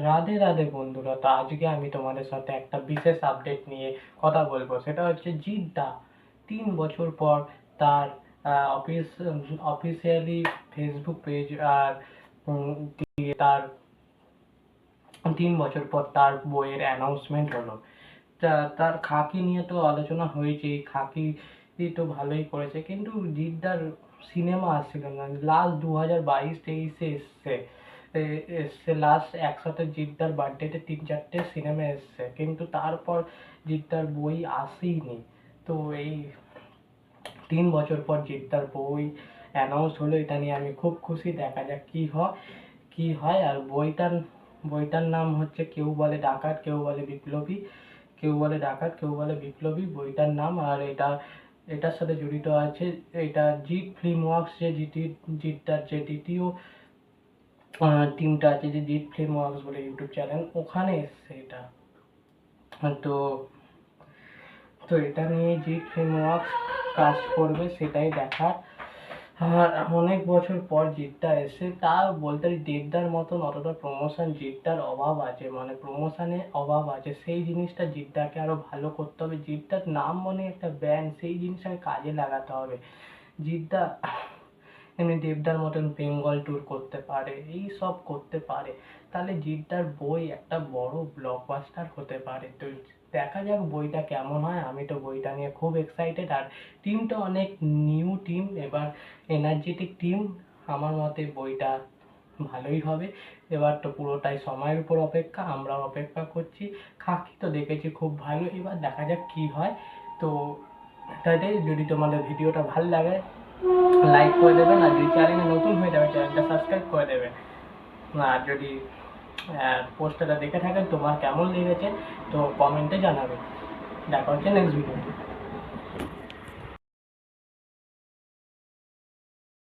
রাধে রাধে বন্ধুরা, তো আজকে আমি তোমাদের সাথে একটা বিশেষ আপডেট নিয়ে কথা বলবো। সেটা হচ্ছে জিদ্দা 3 বছর পর তার অফিসিয়ালি ফেসবুক পেজ আর দিয়ে তার 3 বছর পর তার বইয়ের অ্যানাউন্সমেন্ট হলো। তার খাকি নিয়ে তো আলোচনা হয়েছে, খাকি তো ভালোই করেছে, কিন্তু জিদ্দার সিনেমা আসছিল না। লাস্ট 2022-23 এসছে, লাস্ট একসাথে জিদ্দার বার্থডেতে 3-4টে সিনেমা এসছে, কিন্তু তারপর জিদ্দার বই আসেইনি। তো এই 3 বছর পর জিদ্দার বই অ্যানাউন্স হলো, এটা নিয়ে আমি খুব খুশি। দেখা যাক কি হয়। আর বইটার নাম হচ্ছে কেউ বলে ডাকাত, কেউ বলে বিপ্লবী, কেউ বলে ডাকাত, কেউ বলে বিপ্লবী বইটার নাম। আর এটার সাথে জড়িত আছে, এটা জিৎ ফিল্ম ওয়ার্কস, জিদ্দার যে দ্বিতীয় টিমটা আছে, যে জিৎ ফিল্ম ওয়ার্কস বলে ইউটিউব চ্যানেল, ওখানে এসছে এটা। তো তো এটা নিয়ে জিৎ ফিল্ম ওয়ার্কস কাজ করবে, সেটাই দেখার। আর অনেক বছর পর জিদ্দা এসে, তা বলতে দেবদার মতন অতটা প্রমোশন জিদ্দার অভাব আছে, মানে প্রমোশনের অভাব আছে। সেই জিনিসটা জিদ্দাকে আরো ভালো করতে হবে। জিদ্দার নাম মানে একটা ব্যান্ড, সেই জিনিসটাকে কাজে লাগাতে হবে। জিদ্দা এমনি দেবদার মতন বেঙ্গল ট্যুর করতে পারে, এই সব করতে পারে, তাহলে জিদ্দার বই একটা বড় ব্লকবাস্টার হতে পারে। তো দেখা যাক বইটা কেমন হয়। আমি তো বইটা নিয়ে খুব এক্সাইটেড। আর টিমটা অনেক নিউ টিম, এবার এনার্জেটিক টিম। আমার মতে বইটা ভালোই হবে। এবার তো পুরোটাই সময়ের উপর অপেক্ষা, আমরা অপেক্ষা করছি। খাকি তো দেখেছি খুব ভালো, এবার দেখা যাক কি হয়। তো এটাই, যদি তোমাদের ভিডিওটা ভালো লাগে লাইক করে দেবেন, আর যদি চ্যানেলে নতুন হয়ে যাবে চ্যানেলটা সাবস্ক্রাইব করে দেবেন। আর যদি পোস্টারটা দেখে থাকেন তোমার কেমন লেগেছে, তো কমেন্টে জানাবেন। দেখা হচ্ছে নেক্সট ভিডিওতে।